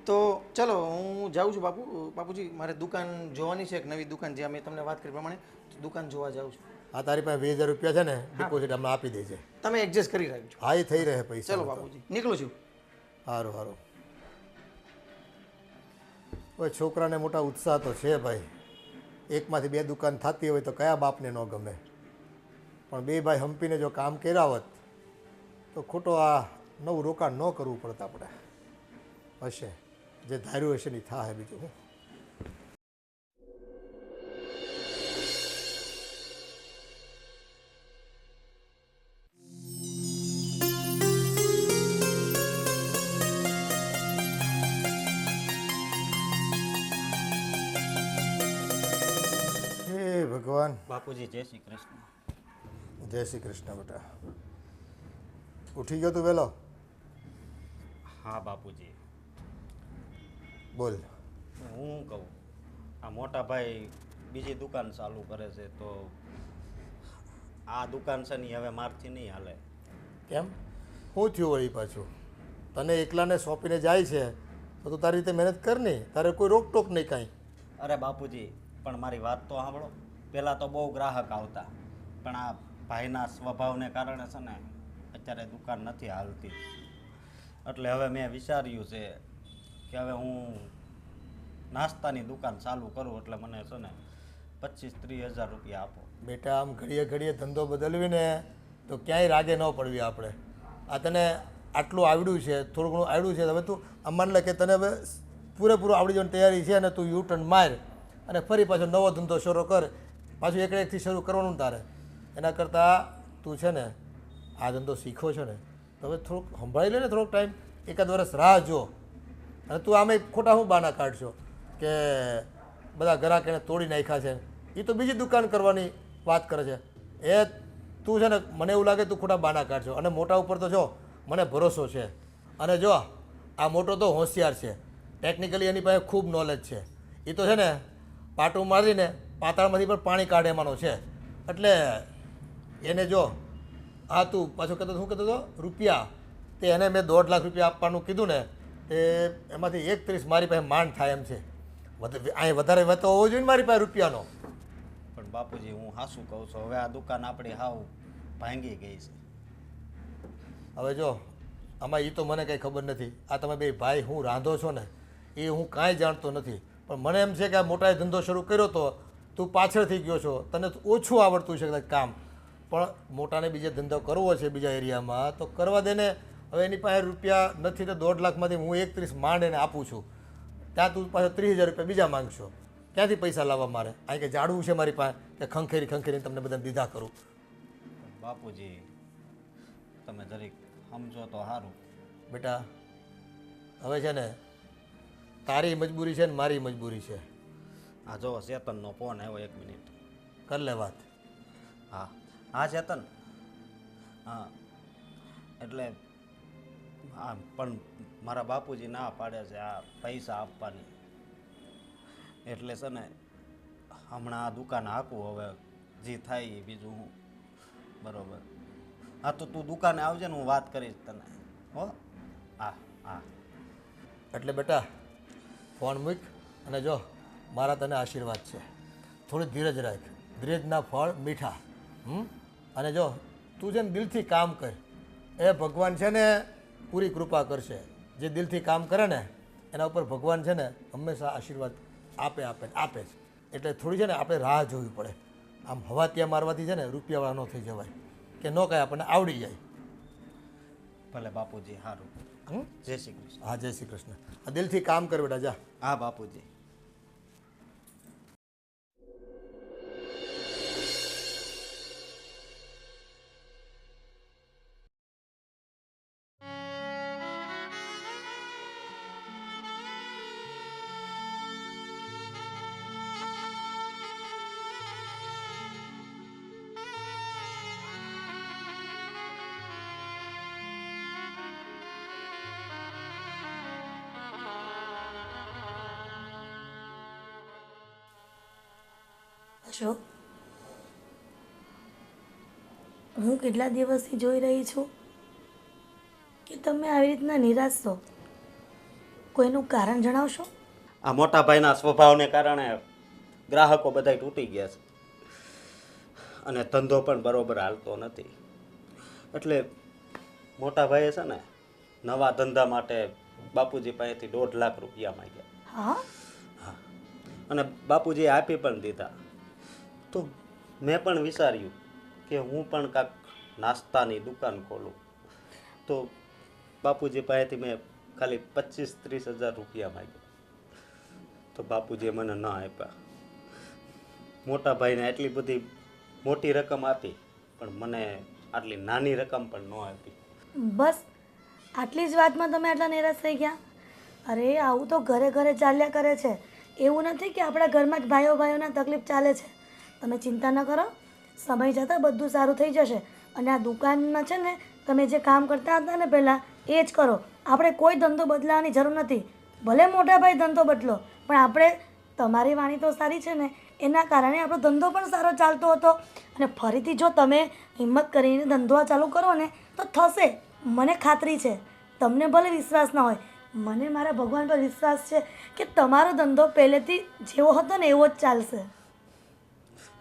તો ચલો હું જાઉં છું બાપુજી, મારે દુકાન જોવાની છે, એક નવી દુકાન જે મેં તમને વાત કરી પ્રમાણે દુકાન જોવા જાઉં છું. આ તારી પાસે 20,000 રૂપિયા છે ને ડિપોઝિટ હમણાં આપી દેજે. તમે એડજસ્ટ કરી રાખજો. હા એ થઈ રહે પૈસા. ચલો બાપુજી, નીકળું છું. સારું સારું. હવે છોકરાને મોટા ઉત્સાહ તો છે ભાઈ, એકમાંથી 2 દુકાન થતી હોય તો કયા બાપને ન ગમે, પણ 2 ભાઈ હંપીને જો કામ કર્યા હોત તો ખોટો આ નવું રોકાણ ન કરવું પડત આપણે. હશે જે ધાર્યું હશે ને થાય બીજું હું. હે ભગવાન. બાપુજી જય શ્રી કૃષ્ણ. જય શ્રી કૃષ્ણ. બેટા ઉઠી ગયો તું વહેલો? હા બાપુજી, બોલ. હું કહું, આ મોટા ભાઈ બીજી દુકાન ચાલુ કરે છે તો આ દુકાન છે ને હવે મારથી નહીં હાલે. કેમ? શું થયું વળી પાછું? તને એકલાને સોંપીને જાય છે તો તું તારી રીતે મહેનત કર નહીં, તારે કોઈ રોકટોક નહીં કાંઈ. અરે બાપુજી, પણ મારી વાત તો સાંભળો. પહેલાં તો બહુ ગ્રાહક આવતા, પણ આ ભાઈના સ્વભાવને કારણે છે ને અત્યારે દુકાન નથી હાલતી. એટલે હવે મેં વિચાર્યું છે કે હવે હું નાસ્તાની દુકાન ચાલુ કરું, એટલે મને છે ને 25-30 હજાર રૂપિયા આપો. બેટા આમ ઘડીએ ઘડીએ ધંધો બદલવીને તો ક્યાંય રાગે ન પડવી આપણે. આ તને આટલું આવડ્યું છે, થોડું ઘણું આવડ્યું છે, હવે તું આમ માન લે કે તને હવે પૂરેપૂરું આવડી જવાની તૈયારી છે અને તું યુ ટર્ન માર અને ફરી પાછો નવો ધંધો શરૂ કર. પાછું એકથી શરૂ કરવાનું તારે. એના કરતાં તું છે ને આ ધંધો શીખો છો ને તો હવે થોડુંક સંભાળી લે ને, થોડોક ટાઈમ, 1 વર્ષ રાહ જો. અને તું આમે ખોટા શું બાના કાઢશો કે બધા ગ્રાહક એને તોડી નાખ્યા છે, એ તો બીજી દુકાન કરવાની વાત કરે છે. એ તું છે ને મને એવું લાગે તું ખોટા બાના કાઢશો. અને મોટા ઉપર તો જો મને ભરોસો છે, અને જો આ મોટો તો હોશિયાર છે, ટેકનિકલી એની પાસે ખૂબ નોલેજ છે. એ તો છે ને પાટું મારીને પાતાળમાંથી પણ પાણી કાઢે એમાંનો છે. એટલે એને જો હા તું પાછો કહેતો શું કહેતો હતો રૂપિયા, તે એને મેં 1.5 લાખ રૂપિયા આપવાનું કીધું ને તે એમાંથી 31 મારી પાસે માંડ થાય એમ છે. અહીં વધારે વેતો હોવો જોઈએ ને મારી પાસે રૂપિયાનો. પણ બાપુજી હું હાસું કહું છું, હવે આ દુકાન આપણી હાવ ભાંગી ગઈ છે. હવે જો આમાં એ તો મને કંઈ ખબર નથી. આ તમે 2 ભાઈ હું રાંધો છો ને એ હું કાંઈ જાણતો નથી, પણ મને એમ છે કે આ મોટાએ ધંધો શરૂ કર્યો તો તું પાછળથી ગયો છો, તને ઓછું આવડતું છે કદાચ કામ, પણ મોટાને બીજે ધંધો કરવો છે બીજા એરિયામાં તો કરવા દે ને. હવે એની પાસે રૂપિયા નથી તો 1.5 લાખમાંથી હું 31 માંડ એને આપું છું, ત્યાં તું પાછો 30,000 રૂપિયા બીજા માંગશો. ક્યાંથી પૈસા લાવવા મારે? અહીં કે જાડવું છે મારી પાસે કે ખંખેરી ખંખેરીને તમને બધાને દીધા કરું? બાપુજી તમે જરીક સમજો તો સારું. બેટા હવે છે ને તારી મજબૂરી છે ને મારી મજબૂરી છે. આ જો ચેતનનો ફોન આવ્યો, 1 મિનિટ. કર લે વાત. હા હા ચેતન. હા એટલે હા, પણ મારા બાપુજી ના પાડે છે આ પૈસા આપવાની. એટલે છે ને હમણાં આ દુકાન હાંકું, હવે જે થાય એ બીજું હું. બરોબર. હા તો તું દુકાને આવજે ને હું વાત કરીશ તને. હો હા હા. એટલે બેટા ફોન મૂક અને જો મારા તને આશીર્વાદ છે, થોડી ધીરજ રાખ. ધીરજના ફળ મીઠા. અને જો તું છે ને દિલથી કામ કર, એ ભગવાન છે ને પૂરી કૃપા કરશે. જે દિલથી કામ કરે ને એના ઉપર ભગવાન છે ને હંમેશા આશીર્વાદ આપે આપે આપે જ. એટલે થોડી છે ને આપણે રાહ જોવી પડે. આમ હવા ત્યાં મારવાથી છે ને રૂપિયાવાળા ન થઈ જવાય કે ન કાંઈ આપણને આવડી જાય. ભલે બાપુજી સારું. જય શ્રી કૃષ્ણ. હા જય શ્રી કૃષ્ણ. આ દિલથી કામ કર બેટા, જા. હા બાપુજી. અશોક, હું કેટલા દિવસથી જોઈ રહી છું કે તમે આવી રીતના નિરાશ છો. કોઈનું કારણ જણાવશો? આ મોટા ભાઈના સ્વભાવને કારણે ગ્રાહકો બધા તૂટી ગયા છે અને ધંધો પણ બરોબર હાલતો નથી. એટલે મોટા ભાઈએ છે ને નવા ધંધા માટે બાપુજી પાસેથી 1.5 લાખ રૂપિયા માંગ્યા. હા, અને બાપુજીએ આપી પણ દીધા. તો મેં પણ વિચાર્યું કે હું પણ કાંઈક નાસ્તાની દુકાન ખોલું. તો બાપુજી પાસેથી મેં ખાલી 25-30 હજાર રૂપિયા માંગ્યા. તો બાપુજીએ મને ન આપ્યા. મોટા ભાઈને એટલી બધી મોટી રકમ આપી પણ મને આટલી નાની રકમ પણ ન આપી. બસ આટલી જ વાતમાં તમે આટલા નિરાશ થઈ ગયા? અરે આવું તો ઘરે ઘરે ચાલ્યા કરે છે. એવું નથી કે આપણા ઘરમાં જ ભાઈઓના તકલીફ ચાલે છે. તમે ચિંતા ન કરો, સમય જતાં બધું સારું થઈ જશે. અને આ દુકાનમાં છે ને તમે જે કામ કરતા હતા ને પહેલાં એ જ કરો. આપણે કોઈ ધંધો બદલાવાની જરૂર નથી. ભલે મોટા ભાઈ ધંધો બદલો, પણ આપણે તમારી વાણી તો સારી છે ને, એના કારણે આપણો ધંધો પણ સારો ચાલતો હતો. અને ફરીથી જો તમે હિંમત કરીને ધંધો ચાલુ કરો ને તો થશે, મને ખાતરી છે. તમને ભલે વિશ્વાસ ના હોય, મને મારા ભગવાન પર વિશ્વાસ છે કે તમારો ધંધો પહેલેથી જેવો હતો ને એવો જ ચાલશે.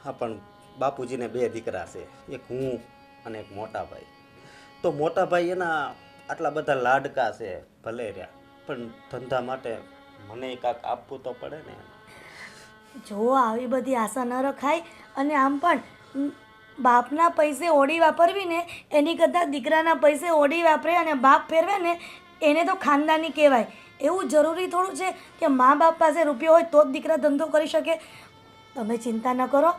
હા, પણ બાપુજીને 2 દીકરા છે, એક હું અને એક મોટા ભાઈ. તો મોટા ભાઈ એના આટલા બધા લાડકા છે, ભલે રહ્યા, પણ ધંધા માટે મને કાંઈક આપવું તો પડે ને. જો આવી બધી આશા ન રખાય. અને આમ પણ બાપના પૈસે ઓડી વાપરવી ને એની કરતાં દીકરાના પૈસે ઓડી વાપરે અને બાપ ફેરવે ને એને તો ખાનદાની કહેવાય. એવું જરૂરી થોડું છે કે મા બાપ પાસે રૂપિયો હોય તો જ દીકરા ધંધો કરી શકે. તમે ચિંતા ન કરો,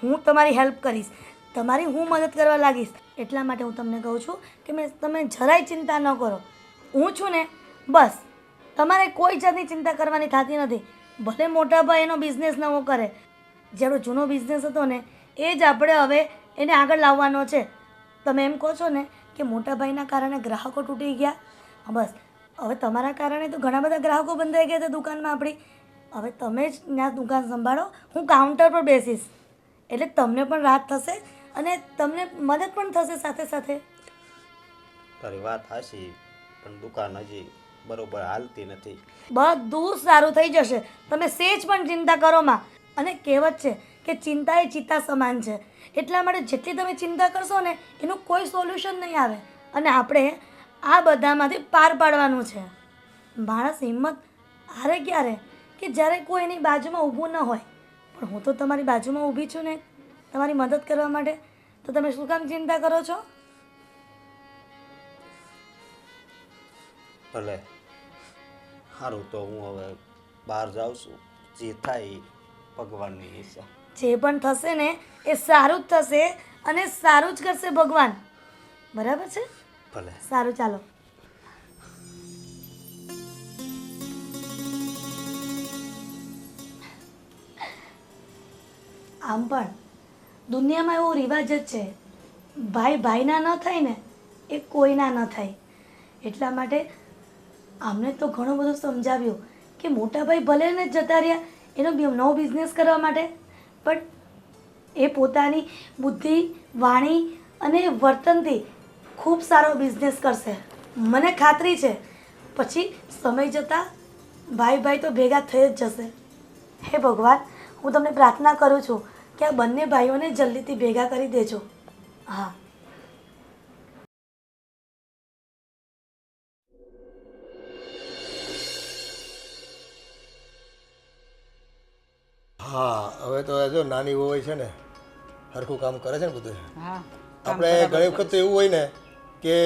હું તમારી હેલ્પ કરીશ, તમારી હું મદદ કરવા લાગીશ. એટલા માટે હું તમને કહું છું કે તમે જરાય ચિંતા ન કરો. હું છું ને, બસ તમારે કોઈ જાતની ચિંતા કરવાની થતી નથી. ભલે મોટા ભાઈ એનો બિઝનેસ નવો કરે, જેનો જૂનો બિઝનેસ હતો ને એ જ આપણે હવે એને આગળ લાવવાનો છે. તમે એમ કહો છો ને કે મોટા ભાઈના કારણે ગ્રાહકો તૂટી ગયા, બસ હવે તમારા કારણે તો ઘણા બધા ગ્રાહકો બંધાઈ ગયા હતા દુકાનમાં આપણી. હવે તમે જ ત્યાં દુકાન સંભાળો, હું કાઉન્ટર પર બેસીશ. એટલે તમને પણ રાહત થશે અને તમને મદદ પણ થશે સાથે સાથે. તારી વાત હાચી, પણ દુકાન હજી બરોબર હાલતી નથી. બધું સારું થઈ જશે, તમે સેજ પણ ચિંતા કરો માં. અને કહેવત છે કે ચિંતા એ ચિત્તા સમાન છે. એટલા માટે જેટલી તમે ચિંતા કરશો ને એનું કોઈ સોલ્યુશન નહીં આવે. અને આપણે આ બધામાંથી પાર પાડવાનું છે. માણસ હિંમત હારે ક્યારે કે જ્યારે કોઈ એની બાજુમાં ઊભું ન હોય. પણ હું તો તમારી બાજુમાં ઊભી છું ને તમારી મદદ કરવા માટે. તો તમે શું કામ ચિંતા કરો છો? ભલે, સારું, તો હું હવે બહાર જાઉં છું. જે થાય એ ભગવાનની ઈચ્છા. જે પણ થશે ને એ સારું જ થશે અને સારું જ કરશે ભગવાન. બરાબર છે? ભલે. સારું, ચાલો. આમ પણ દુનિયામાં એવો રિવાજ જ છે, ભાઈ ભાઈના ન થાય ને એ કોઈના ન થાય. એટલા માટે આમને તો ઘણું બધું સમજાવ્યું કે મોટા ભાઈ ભલે ને જતા રહ્યા એનો નવો બિઝનેસ કરવા માટે, પણ એ પોતાની બુદ્ધિ, વાણી અને વર્તનથી ખૂબ સારો બિઝનેસ કરશે, મને ખાતરી છે. પછી સમય જતાં ભાઈ ભાઈ તો ભેગા થઈ જ જશે. હે ભગવાન, હું તમને પ્રાર્થના કરું છું કે આ બંને ભાઈઓને જલ્દીથી ભેગા કરી દેજો. હા. હા, હવે તો જો નાની વહુ છે ને સરખું કામ કરે છે ને બધું. હા, આપણે ઘણી વખત તો એવું હોય ને કે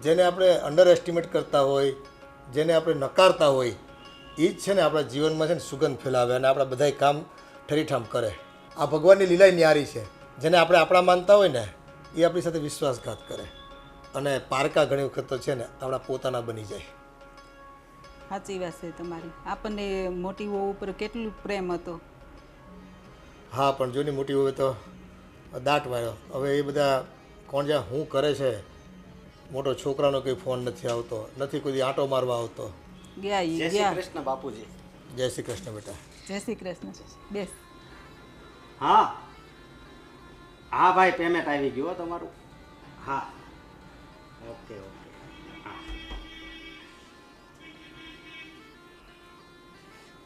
જેને આપણે અંડર એસ્ટિમેટ કરતા હોય, જેને આપણે નકારતા હોય, એ જ છે ને આપણા જીવનમાં છે ને સુગંધ ફેલાવે અને આપણા બધાય કામ ઠરીઠામ કરે. આ ભગવાનની લીલાય ન્યારી છે. જેને આપણે આપણા માનતા હોય ને એ આપણી સાથે વિશ્વાસઘાત કરે અને પારકા ઘણી વખત તો છે ને આપણા પોતાના બની જાય. સાચી વાત છે તમારી. આપણને મોટી વહુ ઉપર કેટલું પ્રેમ હતો. હા, પણ જોની મોટી હોય તો દાટ વાળ્યો. હવે એ બધા કોણ જ્યાં શું કરે છે. મોટો છોકરાનો કંઈ ફોન નથી આવતો, નથી કોઈ આંટો મારવા આવતો. ગયા જય શ્રી કૃષ્ણ બાપુજી. જય શ્રી કૃષ્ણ બેટા. જય શ્રી કૃષ્ણ. બેસ. હા હા ભાઈ પેમેન્ટ આવી ગયું હો તમારું. હા ઓકે ઓકે. હા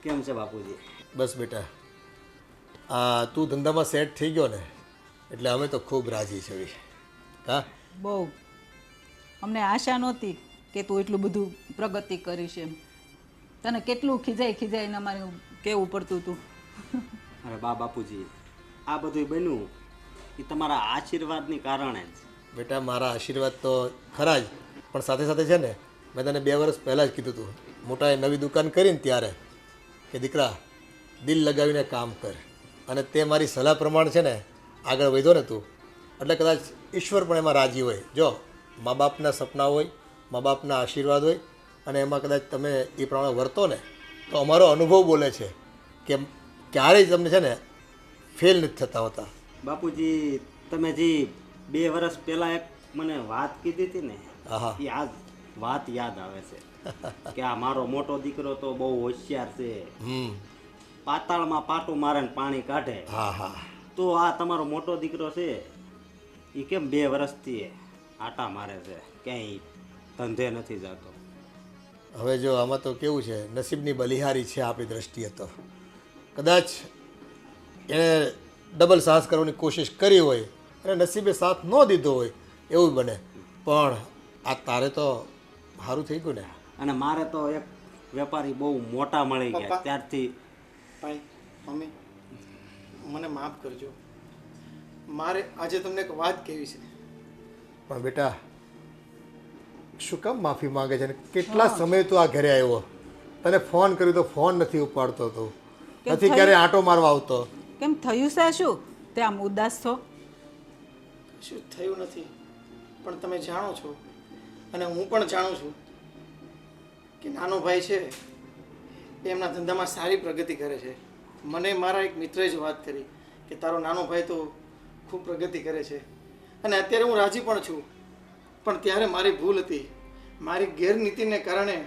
કેમ છે બાપુજી? બસ બેટા, તું ધંધામાં સેટ થઈ ગયો ને એટલે અમે તો ખૂબ રાજી છીએ. હા બહુ અમને આશા નહોતી કે તું એટલું બધું પ્રગતિ કરીશ એમ. તને કેટલું ખીજાઈને અમારે કહેવું પડતું હતું. અરે બાપુજી, આ બધું બન્યું એ તમારા આશીર્વાદની કારણે જ. બેટા, મારા આશીર્વાદ તો ખરા જ, પણ સાથે સાથે છે ને મેં તને 2 વર્ષ પહેલાં જ કીધું હતું મોટાએ નવી દુકાન કરીને ત્યારે કે દીકરા દિલ લગાવીને કામ કર, અને તે મારી સલાહ પ્રમાણે છે ને આગળ વધ્યો ને તું એટલે કદાચ ઈશ્વર પણ એમાં રાજી હોય. જો મા બાપના સપના હોય, મા બાપના આશીર્વાદ હોય, અને એમાં કદાચ તમે એ પ્રમાણે વર્તો ને તો અમારો અનુભવ બોલે છે કે ક્યારેય તમને છે ને ફેલ નથી થતા હોતા. બાપુજી, તમે જે 2 વર્ષ પહેલા એક મને વાત કીધી હતી ને, આહા. એ આજ વાત યાદ આવે છે કે આ મારો મોટો દીકરો તો બહુ હોશિયાર છે, પાતાળમાં પાટું મારે ને પાણી કાઢે. હા હા, તો આ તમારો મોટો દીકરો છે એ કેમ 2 વર્ષથી આટા મારે છે, ક્યાંય ધંધે નથી જતો? હવે જો આમાં તો કેવું છે, નસીબની બલિહારી છે આપણી દ્રષ્ટિએ તો. કદાચ એણે ડબલ સાહસ કરવાની કોશિશ કરી હોય અને નસીબે સાથ ન દીધો હોય એવું બને, પણ આ તારે તો સારું થઈ ગયું ને. અને મારે તો એક વેપારી બહુ મોટા મળી ગયા પપ્પા. ત્યારથી. ભાઈ મમ્મી, મને માફ કરજો. મારે આજે તમને એક વાત કહેવી છે. પણ બેટા, શું કામ માફી માંગે છે ને કેટલા સમય તું આ ઘરે આવ્યો? તને ફોન કર્યો તો ફોન નથી ઉપાડતો, તું કેમ નથી થયું? ક્યારે આંટો મારવા આવતો. કેમ થયું છે શું? તે આમ ઉદાસ છો? કશું થયું નથી, પણ તમે જાણો છો અને હું પણ જાણું છું કે નાનો ભાઈ છે એ એમના ધંધામાં સારી પ્રગતિ કરે છે. મને મારા એક મિત્રએ જ વાત કરી કે તારો નાનો ભાઈ તો ખૂબ પ્રગતિ કરે છે, અને અત્યારે હું રાજી પણ છું. પણ ત્યારે મારી ભૂલ હતી, મારી ગેરનીતિને કારણે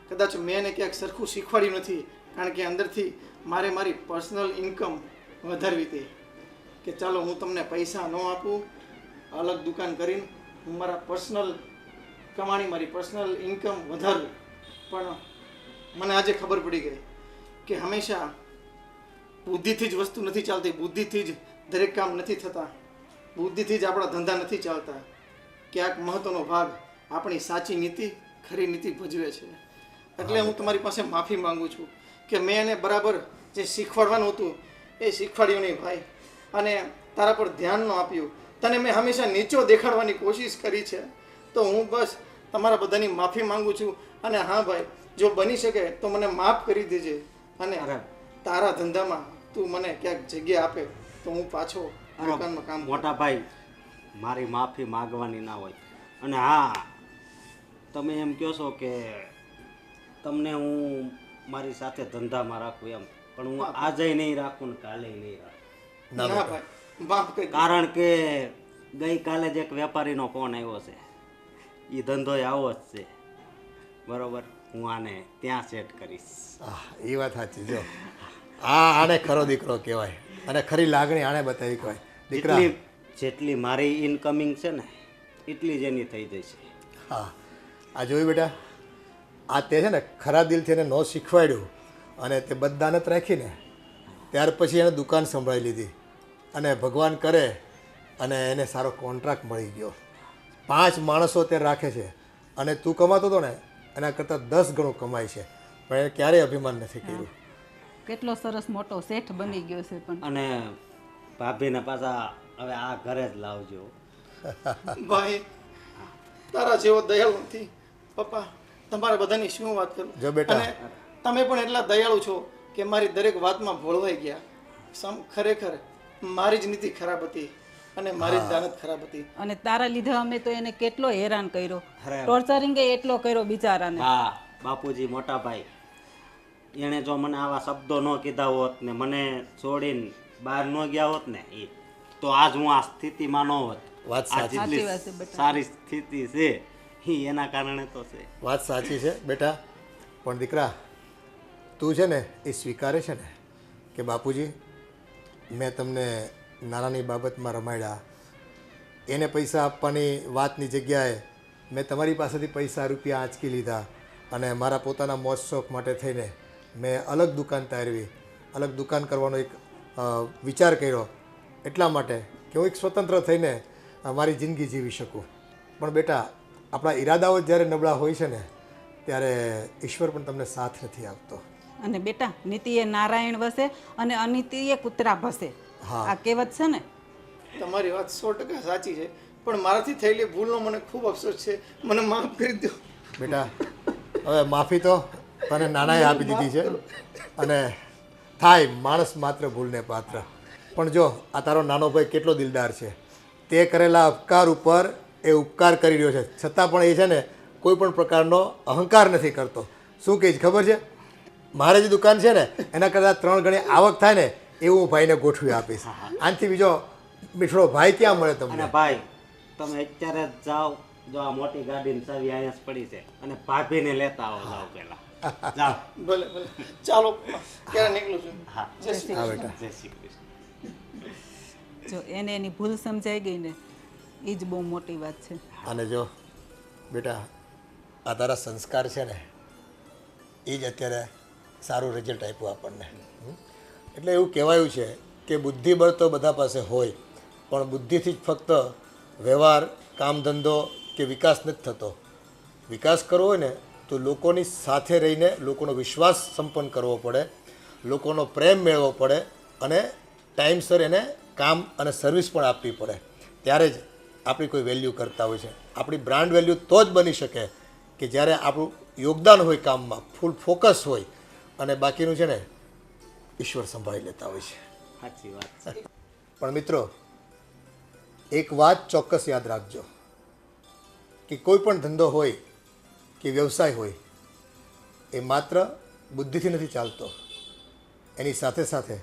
કદાચ મેં એને ક્યાંક સરખું શીખવાડ્યું નથી, કારણ કે અંદરથી મારે મારી પર્સનલ ઇન્કમ વધારવી હતી કે ચાલો હું તમને પૈસા ન આપું, અલગ દુકાન કરીને હું મારા પર્સનલ કમાણી, મારી પર્સનલ ઇન્કમ વધારું. પણ મને આજે ખબર પડી ગઈ કે હંમેશા બુદ્ધિથી જ વસ્તુ નથી ચાલતી, બુદ્ધિથી જ દરેક કામ નથી થતા, બુદ્ધિથી જ આપણા ધંધા નથી ચાલતા. ક્યાંક મહત્વનો ભાગ આપણી સાચી નીતિ, ખરી નીતિ ભજવે છે. એટલે હું તમારી પાસે માફી માંગુ છું કે મેં એને બરાબર જે શીખવાડવાનું હતું એ શીખવાડ્યું નહીં ભાઈ, અને તારા પર ધ્યાન ન આપ્યું. તને મેં હંમેશા નીચો દેખાડવાની કોશિશ કરી છે. તો હું બસ તમારા બધાની માફી માંગુ છું. અને હા ભાઈ, જો બની શકે તો મને માફ કરી દેજે, અને તારા ધંધામાં તું મને ક્યાંક જગ્યા આપે તો હું પાછો દુકાનમાં કામ કરું. મોટા ભાઈ, મારી માફી માગવાની ના હોય. અને હા, તમે એમ કહો છો કે તમને હું મારી સાથે ધંધામાં રાખું એમ, પણ હું આજે નહીં રાખું ને કાલે નહીં રાખું. ના ભાઈ, માફ કરી દે. કારણ કે ગઈકાલે જ એક વેપારીનો ફોન આવ્યો છે, એ ધંધો આવો જ છે, બરોબર? હું આને ત્યાં સેટ કરીશ. એ વાત સાચી. જો આને ખરો દીકરો કહેવાય, અને ખરી લાગણી આને બતાવી કહેવાય. દીકરા, જેટલી મારી ઇનકમિંગ છે ને એટલી જ એની થઈ જશે. હા, આ જોયું બેટા, આ તે છે ને ખરા દિલથી એને ન શીખવાડ્યું અને તે બદદાનત રાખીને ત્યાર પછી એને દુકાન સંભાળી લીધી, અને ભગવાન કરે અને એને સારો કોન્ટ્રાક્ટ મળી ગયો. 5 માણસો તે રાખે છે, અને તું કમાતો હતો ને એના કરતાં 10 ગણું કમાય છે, પણ એને ક્યારેય અભિમાન નથી કર્યું. કેટલો સરસ મોટો શેઠ બની ગયો છે. પણ અને ભાભીને પાછા હવે આ ઘરે જ લાવજો. ભાઈ, તારા જેવો દયાળુ નથી પપ્પા. તમારા બધાની શું વાત કરું. જો બેટા. અને તમે પણ એટલા દયાળુ છો કે મારી દરેક વાતમાં ભોળવાઈ ગયા. ખરેખર મારી જ નીતિ ખરાબ હતી અને મારી જ દાનત ખરાબ હતી. અને તારા લીધે અમે તો એને કેટલો હેરાન કર્યો, અરે. ટોર્ચરિંગ એટલો કર્યો બિચારાને. હા બાપુજી, મોટા ભાઈ, એણે જો મને આવા શબ્દો ન કીધા હોત ને મને છોડીને બહાર ન ગયા હોત ને તો આજ હું આ સ્થિતિમાં ન હોત. વાત આ સાચી. જેટલી સાચી વાત છે બેટા. સારી સ્થિતિ છે એ એના કારણે તો છે. વાત સાચી છે બેટા, પણ દીકરા તું છે ને એ સ્વીકારે છે ને કે બાપુજી મેં તમને નાનાની બાબતમાં રમાડ્યા, એને પૈસા આપવાની વાતની જગ્યાએ મેં તમારી પાસેથી પૈસા રૂપિયા આંચકી લીધા અને મારા પોતાના મોજ શોખ માટે થઈને મેં અલગ દુકાન તારવી, અલગ દુકાન કરવાનો એક વિચાર કર્યો, એટલા માટે કે હું એક સ્વતંત્ર થઈને મારી જિંદગી જીવી શકું. પણ બેટા, આપણા ઈરાદાઓ જ્યારે નબળા હોય છે ને ત્યારે ઈશ્વર પણ તમને સાથ નથી આપતો. અને બેટા, નીતિએ નારાયણ વસે અને અનિતિએ કૂતરા ભસે. હા. આ કહેવત છે ને. તમારી વાત 100% સાચી છે, પણ મારાથી થયેલી ભૂલનો મને ખૂબ અફસોસ છે. મને માફ કરી દો. બેટા, હવે માફી તો તને નાનાએ આપી દીધી છે અને થાય માણસ માત્ર ભૂલને પાત્ર. પણ જો આ તારો નાનો ભાઈ કેટલો દિલદાર છે, તે કરેલા ઉપકાર ઉપર એ ઉપકાર કરી રહ્યો છે, છતાં પણ એ છે ને કોઈ પણ પ્રકારનો અહંકાર નથી કરતો. શું કહે છે ખબર છે? મારે જે દુકાન છે ને એના કરતાં 3 ગણી આવક થાય ને એવું હું ભાઈને ગોઠવી આપીશ. આનાથી બીજો મીઠડો ભાઈ ક્યાં મળે અને તમને? ભાઈ તમે અત્યારે જ જાઓ, જો આ મોટી ગાડીની ચાવી અહીંયા જ પડી છે અને ભાભીને લેતા આવો જાઓ પહેલા. જાઓ. ભલે ભલે, ચાલો ક્યારે નીકળું છું. હા. જય શ્રી હા બેટા. જય શ્રી કૃષ્ણ. જો એને એની ભૂલ સમજાઈ ગઈ ને એ જ બહુ મોટી વાત છે. અને જો બેટા, આ તારા સંસ્કાર છે ને એ જ અત્યારે સારું રિઝલ્ટ આપ્યું આપણને. એટલે એવું કહેવાયું છે કે બુદ્ધિબળ તો બધા પાસે હોય, પણ બુદ્ધિથી જ ફક્ત વ્યવહાર, કામ ધંધો કે વિકાસ નથી થતો. વિકાસ કરવો હોય ને તો લોકોની સાથે રહીને લોકોનો વિશ્વાસ સંપન્ન કરવો પડે, લોકોનો પ્રેમ મેળવવો પડે અને ટાઈમસર એને કામ અને સર્વિસ પણ આપવી પડે. ત્યારે જ આપણી કોઈ વેલ્યુ કરતા હોય છે. આપણી બ્રાન્ડ વેલ્યુ તો જ બની શકે કે જ્યારે આપણું યોગદાન હોય કામમાં, ફૂલ ફોકસ હોય અને બાકીનું છે ને ઈશ્વર સંભાળી લેતા હોય છે. સાચી વાત છે. પણ મિત્રો, એક વાત ચોક્કસ યાદ રાખજો કે કોઈ પણ ધંધો હોય કે વ્યવસાય હોય એ માત્ર બુદ્ધિથી નથી ચાલતો. એની સાથે સાથે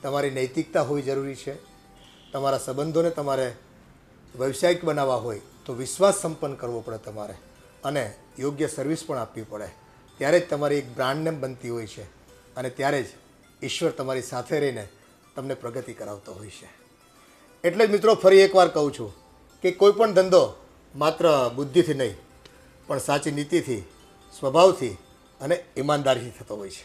તમારી નૈતિકતા હોવી જરૂરી છે. તમારા સંબંધોને તમારે વ્યવસાયિક બનાવવા હોય તો વિશ્વાસ સંપન્ન કરવો પડે તમારે, અને યોગ્ય સર્વિસ પણ આપવી પડે. ત્યારે જ તમારી એક બ્રાન્ડ નેમ બનતી હોય છે અને ત્યારે જ ઈશ્વર તમારી સાથે રહીને તમને પ્રગતિ કરાવતો હોય છે. એટલે જ મિત્રો ફરી એકવાર કહું છું કે કોઈ પણ ધંધો માત્ર બુદ્ધિથી નહીં પણ સાચી નીતિથી, સ્વભાવથી અને ઈમાનદારીથી થતો હોય છે.